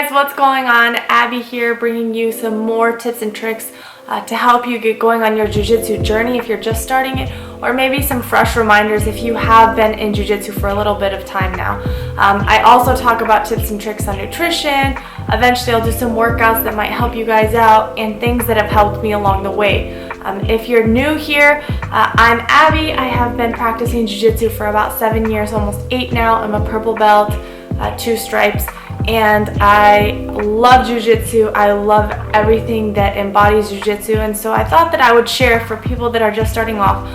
guys, what's going on? Abby here, bringing you some more tips and tricks to help you get going on your jiu-jitsu journey if you're just starting it, or maybe some fresh reminders if you have been in jiu-jitsu for a little bit of time now. I also talk about tips and tricks on nutrition. Eventually I'll do some workouts that might help you guys out and things that have helped me along the way. If you're new here, I'm Abby. I have been practicing jiu-jitsu for about 7 years, almost 8 now. I'm a purple belt, 2 stripes. And I love jiu-jitsu. I love everything that embodies jiu-jitsu, and so I thought that I would share for people that are just starting off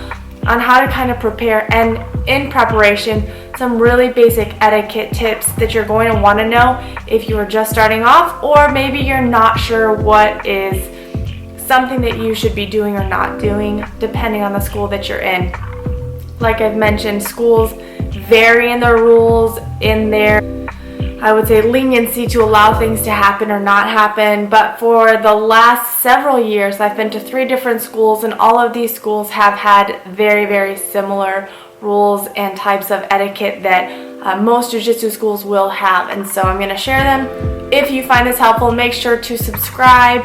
on how to kind of prepare, and in preparation, some really basic etiquette tips that you're going to want to know if you are just starting off, or maybe you're not sure what is something that you should be doing or not doing depending on the school that you're in. Like I've mentioned, schools vary in their rules, in their I would say leniency to allow things to happen or not happen, but for the last several years I've been to 3 different schools, and all of these schools have had very, very similar rules and types of etiquette that most jiu-jitsu schools will have, and so I'm going to share them. If you find this helpful, make sure to subscribe.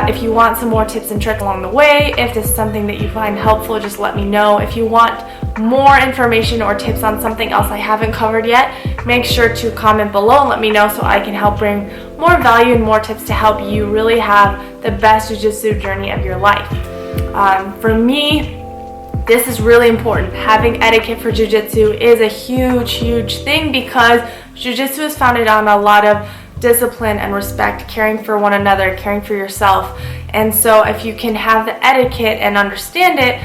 If you want some more tips and tricks along the way, if this is something that you find helpful, just let me know. If you want more information or tips on something else I haven't covered yet, make sure to comment below and let me know so I can help bring more value and more tips to help you really have the best jiu-jitsu journey of your life. For me, this is really important. Having etiquette for jiu-jitsu is a huge, huge thing, because jiu-jitsu is founded on a lot of discipline and respect, caring for one another, caring for yourself. And so if you can have the etiquette and understand it,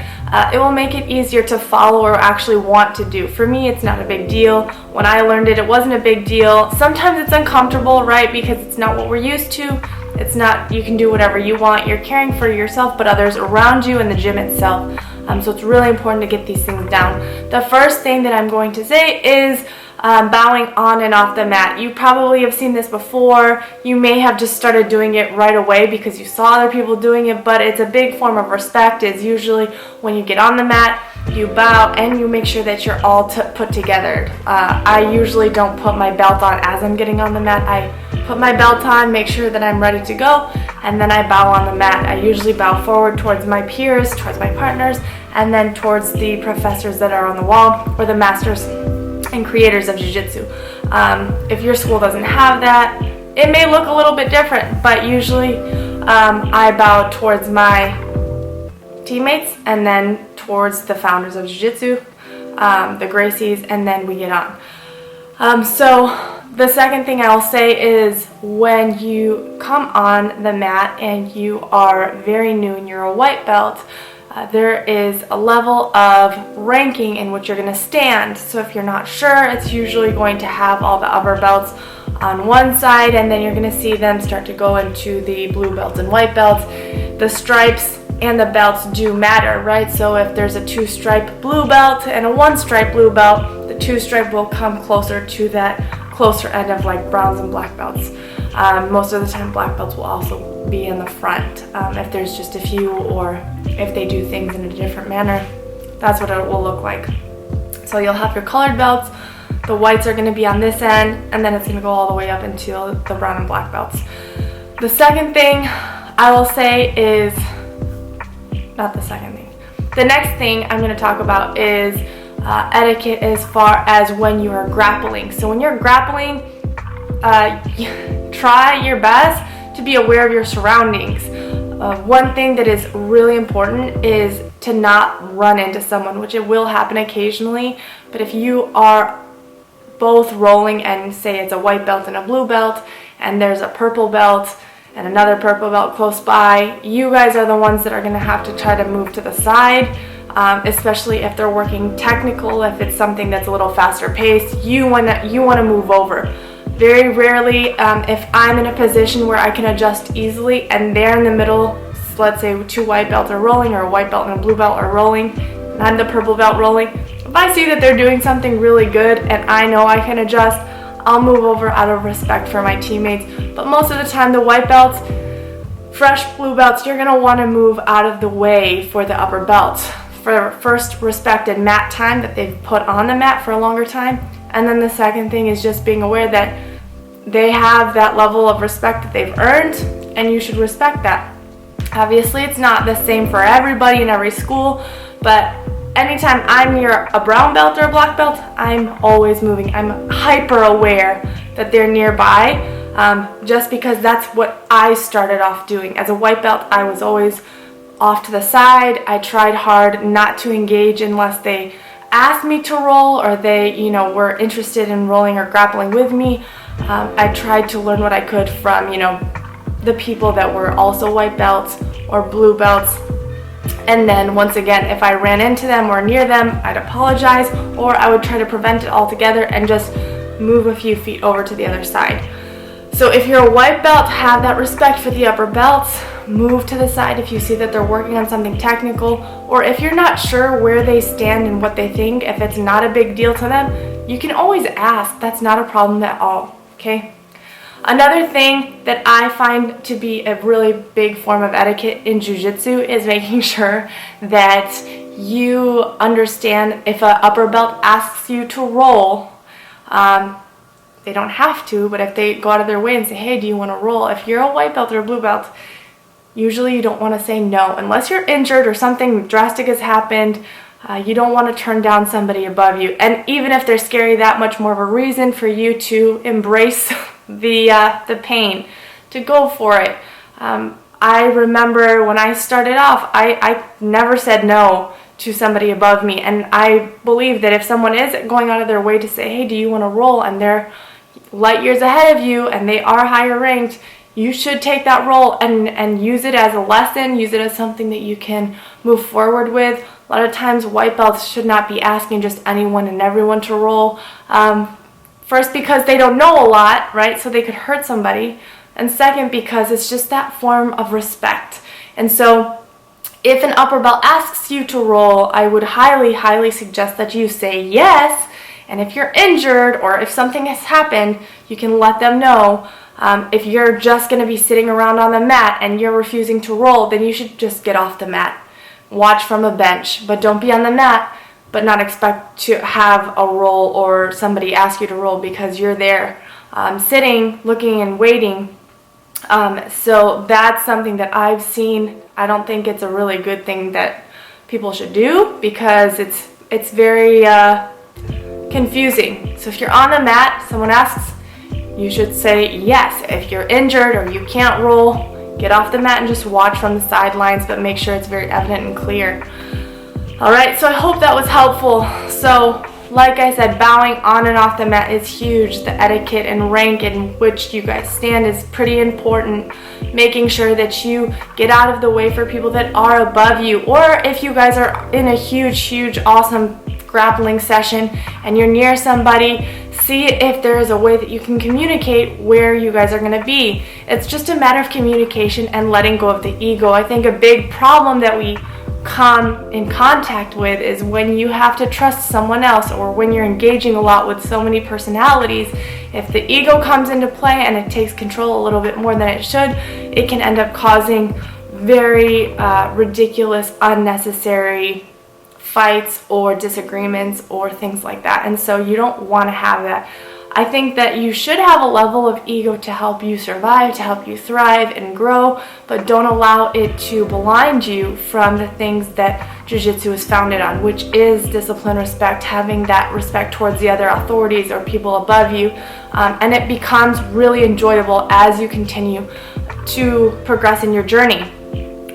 it will make it easier to follow or actually want to do. For me, it's not a big deal. When I learned it, it wasn't a big deal. Sometimes it's uncomfortable, right? Because it's not what we're used to. It's not, you can do whatever you want. You're caring for yourself, but others around you in the gym itself. So it's really important to get these things down. The first thing that I'm going to say is bowing on and off the mat. You probably have seen this before. You may have just started doing it right away because you saw other people doing it, but it's a big form of respect. It's usually when you get on the mat, you bow and you make sure that you're all put together. I usually don't put my belt on as I'm getting on the mat. I put my belt on, make sure that I'm ready to go, and then I bow on the mat. I usually bow forward towards my peers, towards my partners, and then towards the professors that are on the wall, or the masters and creators of jiu-jitsu. If your school doesn't have that, it may look a little bit different, but usually I bow towards my teammates and then towards the founders of jiu-jitsu, the Gracies, and then we get on. So the second thing I'll say is when you come on the mat and you are very new and you're a white belt, there is a level of ranking in which you're going to stand. So if you're not sure, it's usually going to have all the upper belts on one side, and then you're going to see them start to go into the blue belts and white belts. The stripes and the belts do matter, right? So if there's a 2-stripe blue belt and a 1-stripe blue belt, the 2-stripe will come closer to that closer end of like browns and black belts. Most of the time black belts will also be in the front. If there's just a few, or if they do things in a different manner, that's what it will look like. So you'll have your colored belts, the whites are going to be on this end, and then it's going to go all the way up until the brown and black belts. The second thing I will say is, not the second thing, the next thing I'm going to talk about is etiquette as far as when you are grappling. So when you're grappling, try your best to be aware of your surroundings. One thing that is really important is to not run into someone, which it will happen occasionally, but if you are both rolling and say it's a white belt and a blue belt, and there's a purple belt and another purple belt close by, you guys are the ones that are going to have to try to move to the side, especially if they're working technical. If it's something that's a little faster paced, you want to move over. Very rarely, if I'm in a position where I can adjust easily and they're in the middle, let's say 2 white belts are rolling, or a white belt and a blue belt are rolling, and I'm the purple belt rolling, if I see that they're doing something really good and I know I can adjust, I'll move over out of respect for my teammates. But most of the time, the white belts, fresh blue belts, you're going to want to move out of the way for the upper belts. For first, respected mat time that they've put on the mat for a longer time. And then the second thing is just being aware that they have that level of respect that they've earned, and you should respect that. Obviously, it's not the same for everybody in every school, but anytime I'm near a brown belt or a black belt, I'm always moving. I'm hyper aware that they're nearby, just because that's what I started off doing. As a white belt, I was always off to the side. I tried hard not to engage unless they asked me to roll, or they, were interested in rolling or grappling with me. I tried to learn what I could from, the people that were also white belts or blue belts. And then once again, if I ran into them or near them, I'd apologize, or I would try to prevent it altogether and just move a few feet over to the other side. So if you're a white belt, have that respect for the upper belts. Move to the side if you see that they're working on something technical, or if you're not sure where they stand and what they think, if it's not a big deal to them, you can always ask. That's not a problem at all, okay? Another thing that I find to be a really big form of etiquette in Jiu Jitsu is making sure that you understand if an upper belt asks you to roll. They don't have to, but if they go out of their way and say, hey, do you want to roll? If you're a white belt or a blue belt, usually you don't want to say no. Unless you're injured or something drastic has happened, you don't want to turn down somebody above you. And even if they're scary, that much more of a reason for you to embrace the pain, to go for it. I remember when I started off, I never said no to somebody above me. And I believe that if someone is going out of their way to say, hey, do you want to roll? And they're light years ahead of you and they are higher ranked, you should take that role and use it as a lesson, use it as something that you can move forward with. A lot of times white belts should not be asking just anyone and everyone to roll. First, because they don't know a lot, right? So they could hurt somebody. And second, because it's just that form of respect. And so if an upper belt asks you to roll, I would highly, highly suggest that you say yes. And if you're injured or if something has happened, you can let them know. If you're just going to be sitting around on the mat and you're refusing to roll, then you should just get off the mat. Watch from a bench, but don't be on the mat, but not expect to have a roll or somebody ask you to roll because you're there sitting, looking and waiting. So that's something that I've seen. I don't think it's a really good thing that people should do because it's very confusing. So if you're on the mat, someone asks, you should say yes. If you're injured or you can't roll, get off the mat and just watch from the sidelines, but make sure it's very evident and clear. All right, so I hope that was helpful. So like I said, bowing on and off the mat is huge. The etiquette and rank in which you guys stand is pretty important. Making sure that you get out of the way for people that are above you, or if you guys are in a huge, awesome grappling session and you're near somebody, see if there is a way that you can communicate where you guys are going to be. It's just a matter of communication and letting go of the ego. I think a big problem that we come in contact with is when you have to trust someone else, or when you're engaging a lot with so many personalities. If the ego comes into play and it takes control a little bit more than it should, it can end up causing very ridiculous, unnecessary fights or disagreements or things like that. And so you don't want to have that. I think that you should have a level of ego to help you survive, to help you thrive and grow, but don't allow it to blind you from the things that Jiu Jitsu is founded on, which is discipline, respect, having that respect towards the other authorities or people above you. And it becomes really enjoyable as you continue to progress in your journey.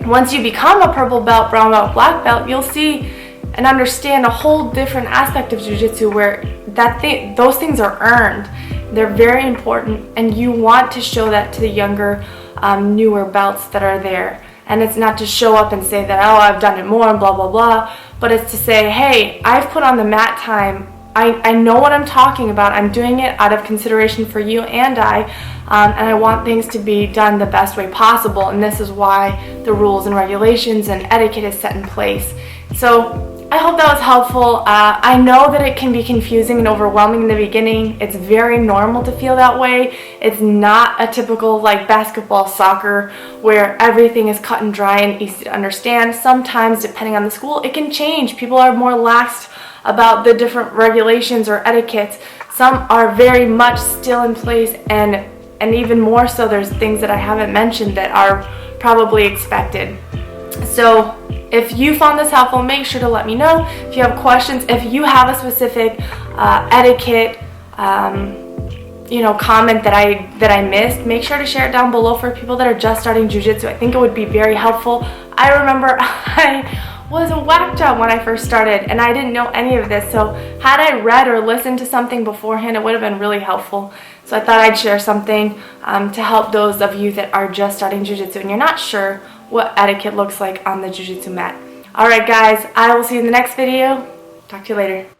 Once you become a purple belt, brown belt, black belt, you'll see and understand a whole different aspect of Jiu Jitsu where those things are earned. They're very important, and you want to show that to the younger, newer belts that are there. And it's not to show up and say that, oh, I've done it more and blah, blah, blah, but it's to say, hey, I've put on the mat time. I know what I'm talking about. I'm doing it out of consideration for you and I want things to be done the best way possible, and this is why the rules and regulations and etiquette is set in place. So I hope that was helpful. I know that it can be confusing and overwhelming in the beginning. It's very normal to feel that way. It's not a typical like basketball, soccer, where everything is cut and dry and easy to understand. Sometimes, depending on the school, it can change. People are more lax about the different regulations or etiquettes. some are very much still in place, and even more so, there's things that I haven't mentioned that are probably expected. So if you found this helpful, make sure to let me know. If you have questions, if you have a specific etiquette comment that I missed, make sure to share it down below for people that are just starting jiu-jitsu. I think it would be very helpful. I remember I was a whack job when I first started, and I didn't know any of this, so had I read or listened to something beforehand, it would have been really helpful. So I thought I'd share something to help those of you that are just starting jiu-jitsu and you're not sure what etiquette looks like on the jiu-jitsu mat. Alright guys, I will see you in the next video. Talk to you later.